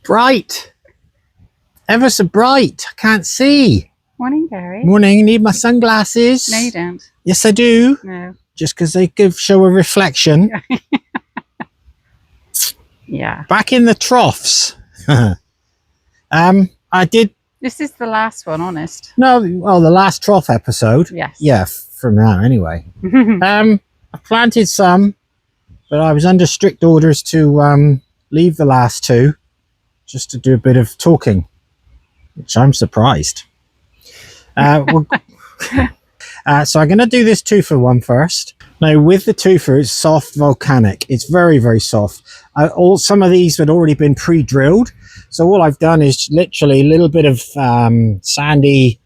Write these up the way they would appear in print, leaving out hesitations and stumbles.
bright. Ever so bright. I can't see. Morning, Garry. Morning. Need my sunglasses? No, you don't. Yes, I do. No. Just because they show a reflection. Yeah. Back in the troughs. I did. This is the last one, honest. No, well, the last trough episode. Yes. Yeah, from now anyway. I planted some, but I was under strict orders to leave the last two just to do a bit of talking, which I'm surprised. So I'm going to do this tufa one first. Now, with the tufa, it's soft volcanic. It's very, very soft. Some of these had already been pre-drilled. So all I've done is literally a little bit of sandy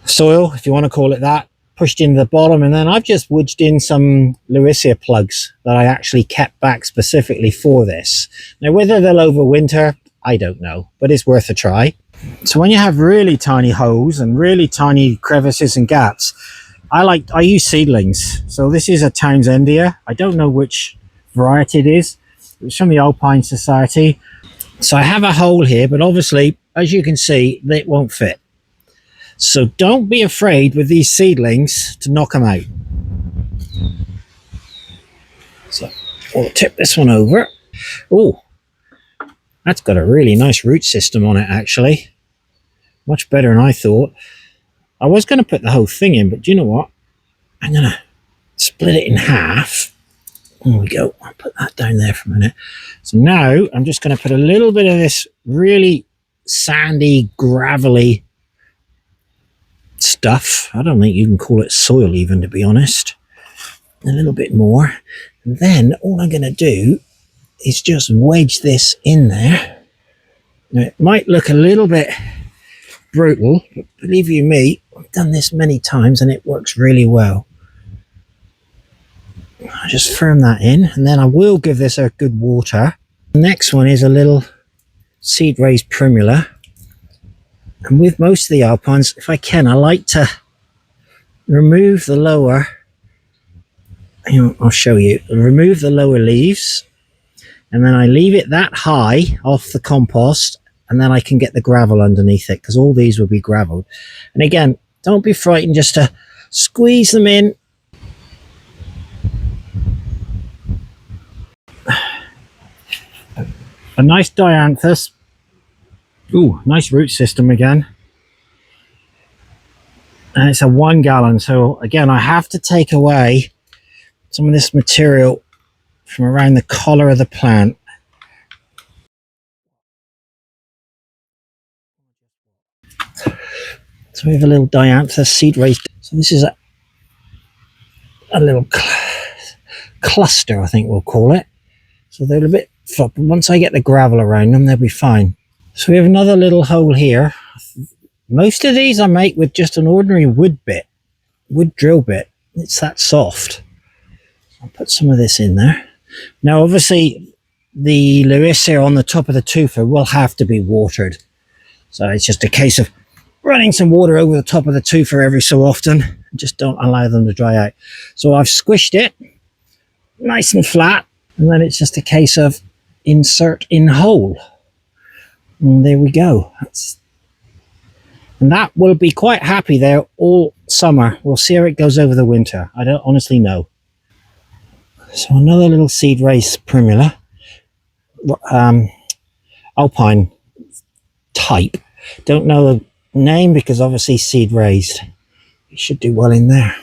soil, if you want to call it that, pushed in the bottom. And then I've just wedged in some Lewisia plugs that I actually kept back specifically for this. Now, whether they'll overwinter, I don't know, but it's worth a try. So when you have really tiny holes and really tiny crevices and gaps, I use seedlings. So this is a Townsendia. I don't know which variety it is. It's from the Alpine Society. So I have a hole here, but obviously, as you can see, it won't fit. So don't be afraid with these seedlings to knock them out. So we'll tip this one over. Oh, that's got a really nice root system on it, actually. Much better than I thought. I was going to put the whole thing in, but do you know what? I'm going to split it in half. There we go. I'll put that down there for a minute. So now I'm just going to put a little bit of this really sandy, gravelly stuff. I don't think you can call it soil even, to be honest. A little bit more. And then all I'm going to do is just wedge this in there. Now, it might look a little bit brutal, but believe you me, I've done this many times and it works really well. I'll just firm that in, and then I will give this a good water. The next one is a little seed raised primula. And with most of the Alpines, if I can, I like to remove the lower, I'll show you, remove the lower leaves, and then I leave it that high off the compost, and then I can get the gravel underneath it, because all these will be graveled. And again, don't be frightened just to squeeze them in. A nice dianthus. Ooh, nice root system again. And it's a 1 gallon. So again, I have to take away some of this material from around the collar of the plant. So we have a little dianthus seed raised. So this is a little cluster, I think we'll call it. So they're a bit, but once I get the gravel around them, they'll be fine. So we have another little hole here. Most of these I make with just an ordinary wood drill bit. It's that soft. I'll put some of this in there. Now, obviously, the Lewisia on the top of the tufa will have to be watered. So it's just a case of running some water over the top of the tufa every so often. Just don't allow them to dry out. So I've squished it nice and flat. And then it's just a case of insert in hole. And there we go. And that will be quite happy there all summer. We'll see how it goes over the winter. I don't honestly know. So another little seed raised primula. Alpine type. Don't know the name because obviously seed raised. It should do well in there.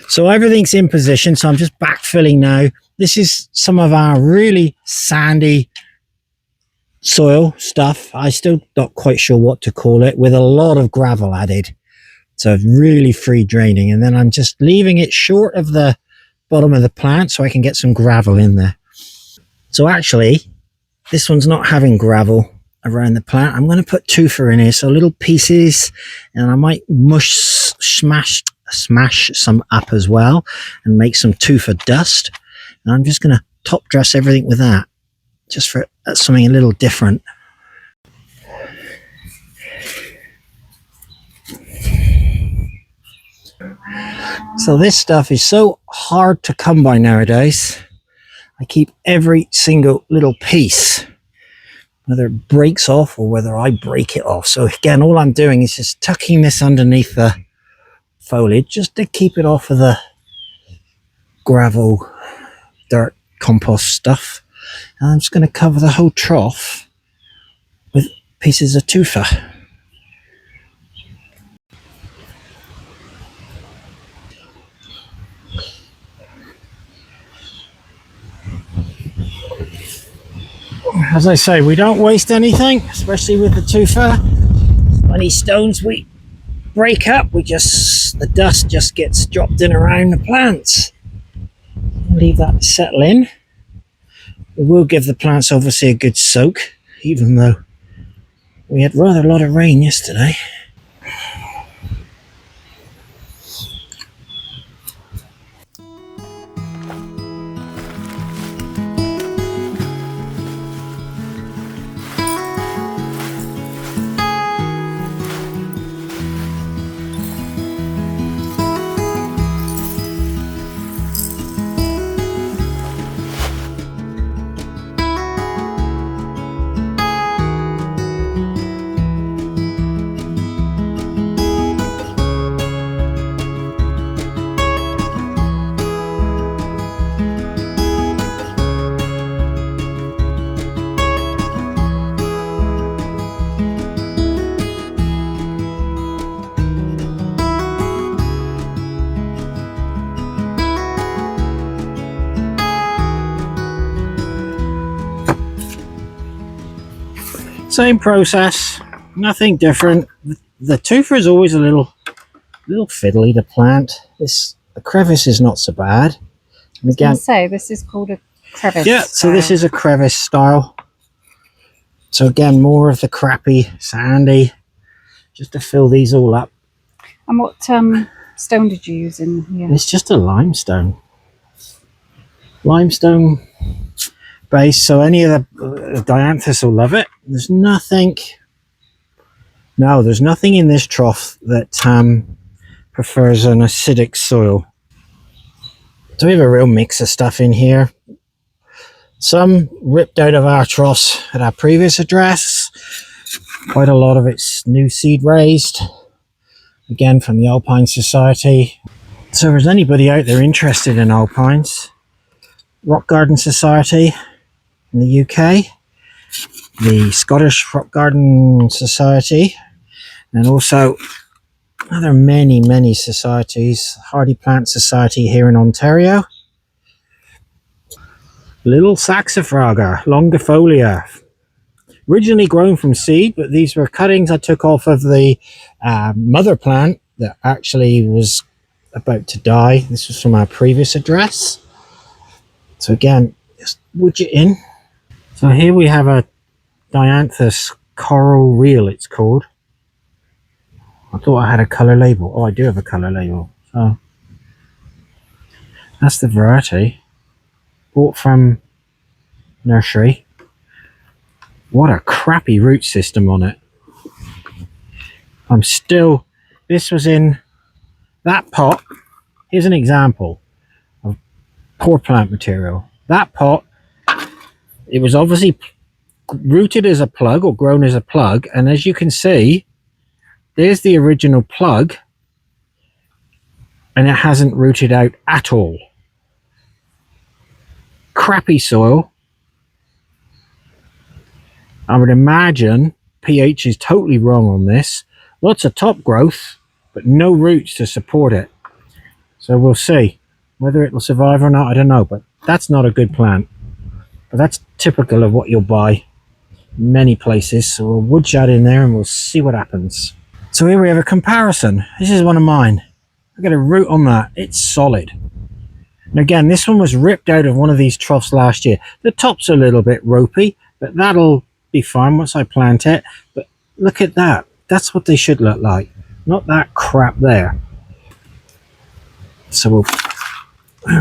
So everything's in position, so I'm just backfilling now. This is some of our really sandy soil stuff. I still not quite sure what to call it, with a lot of gravel added. So really free draining. And then I'm just leaving it short of the bottom of the plant so I can get some gravel in there. So actually, this one's not having gravel around the plant. I'm going to put tufa in here, so little pieces, and I might smash some up as well and make some tufa dust. And I'm just going to top dress everything with that, just for something a little different. So this stuff is so hard to come by nowadays. I keep every single little piece, whether it breaks off or whether I break it off. So again, all I'm doing is just tucking this underneath the foliage just to keep it off of the gravel, dirt, compost stuff. And I'm just going to cover the whole trough with pieces of tufa. As I say, we don't waste anything, especially with the tufa. Any stones we break up, the dust just gets dropped in around the plants. Leave that to settle in. We will give the plants obviously a good soak, even though we had rather a lot of rain yesterday. Same process, nothing different. The tufa is always a little fiddly to plant. The crevice is not so bad. And again, this is called a crevice. Yeah, so this is a crevice style. So again, more of the crappy, sandy, just to fill these all up. And what stone did you use in here? It's just a limestone. Limestone base, so any of the dianthus will love it. There's nothing in this trough that prefers an acidic soil. So we have a real mix of stuff in here. Some ripped out of our troughs at our previous address. Quite a lot of it's new seed raised, again from the Alpine Society. So if there's anybody out there interested in alpines, Rock Garden Society in the UK, the Scottish Rock Garden Society, and also other many societies. Hardy Plant Society here in Ontario. Little Saxifraga longifolia, originally grown from seed, but these were cuttings I took off of the mother plant that actually was about to die. This was from our previous address. So again, just wood it in. So here we have a dianthus coral reel, it's called. I thought I had a colour label. Oh, I do have a colour label. So that's the variety. Bought from nursery. What a crappy root system on it. This was in that pot. Here's an example of poor plant material. That pot, it was obviously rooted as a plug or grown as a plug, and as you can see, there's the original plug, and it hasn't rooted out at all. Crappy soil. I would imagine pH is totally wrong on this. Lots of top growth, but no roots to support it. So we'll see whether it will survive or not. I don't know, but that's not a good plant. But that's typical of what you'll buy in many places. So we'll wood shot in there and we'll see what happens. So here we have a comparison. This is one of mine. I've got a root on that. It's solid. And again, this one was ripped out of one of these troughs last year. The top's a little bit ropey, but that'll be fine once I plant it. But look at that. That's what they should look like. Not that crap there. So we'll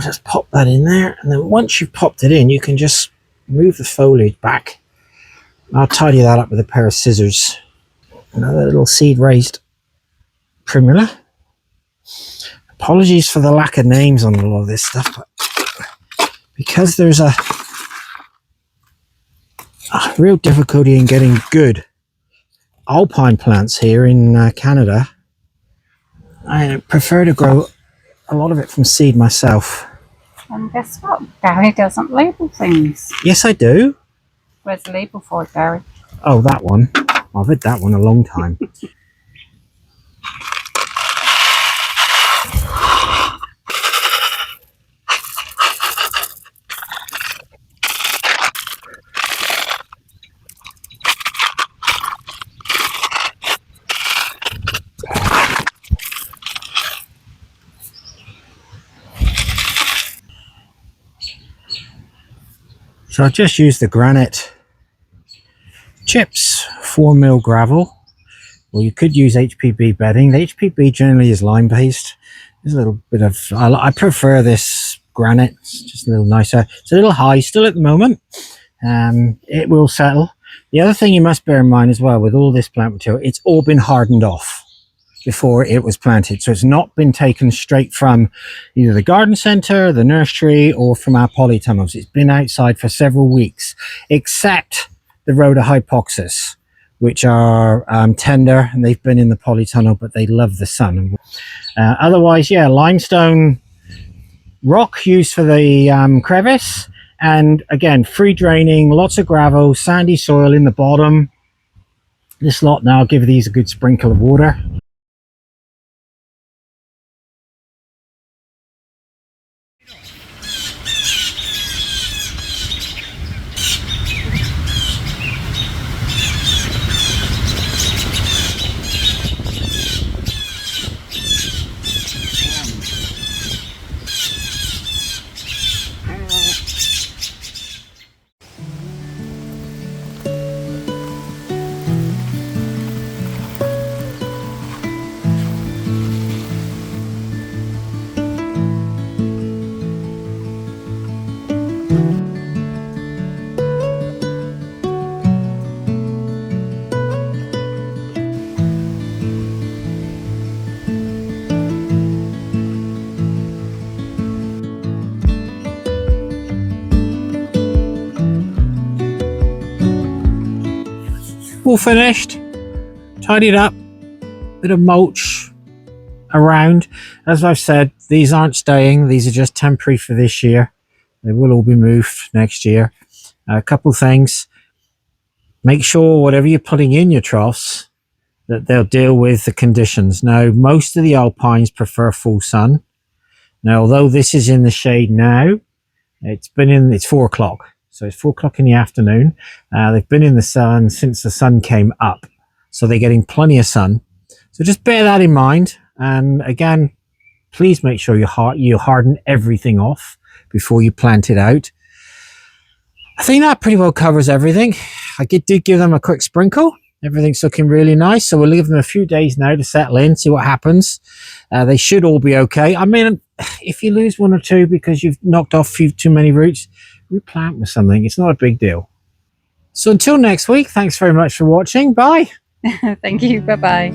just pop that in there. And then once you've popped it in, you can just move the foliage back. I'll tidy that up with a pair of scissors. Another little seed raised primula. Apologies for the lack of names on all of this stuff, but because there's a real difficulty in getting good alpine plants here in Canada, I prefer to grow a lot of it from seed myself. And guess what? Garry doesn't label things. Yes, I do. Where's the label for it, Garry? Oh, that one. I've had that one a long time. So I've just used the granite chips, 4mm gravel. Well, you could use HPB bedding. The HPB generally is lime based. There's a little bit of, I prefer this granite. It's just a little nicer. It's a little high still at the moment. It will settle. The other thing you must bear in mind as well with all this plant material, it's all been hardened off before it was planted. So it's not been taken straight from either the garden centre, the nursery, or from our polytunnels. It's been outside for several weeks, except the rhodohypoxis, which are tender, and they've been in the polytunnel, but they love the sun. Otherwise, yeah, limestone rock used for the crevice, and again, free draining, lots of gravel, sandy soil in the bottom. This lot now, I'll give these a good sprinkle of water. All finished, tidied up, bit of mulch around. As I've said, these aren't staying, these are just temporary for this year. They will all be moved next year. A couple things: make sure whatever you're putting in your troughs that they'll deal with the conditions. Now, most of the alpines prefer full sun. Now, although this is in the shade now, it's 4 o'clock. So it's 4 o'clock in the afternoon. They've been in the sun since the sun came up. So they're getting plenty of sun. So just bear that in mind. And again, please make sure you harden everything off before you plant it out. I think that pretty well covers everything. I did give them a quick sprinkle. Everything's looking really nice. So we'll leave them a few days now to settle in, see what happens. They should all be okay. I mean, if you lose one or two because you've knocked off too many roots, replant with something. It's not a big deal. So until next week, thanks very much for watching. Bye. Thank you. Bye-bye.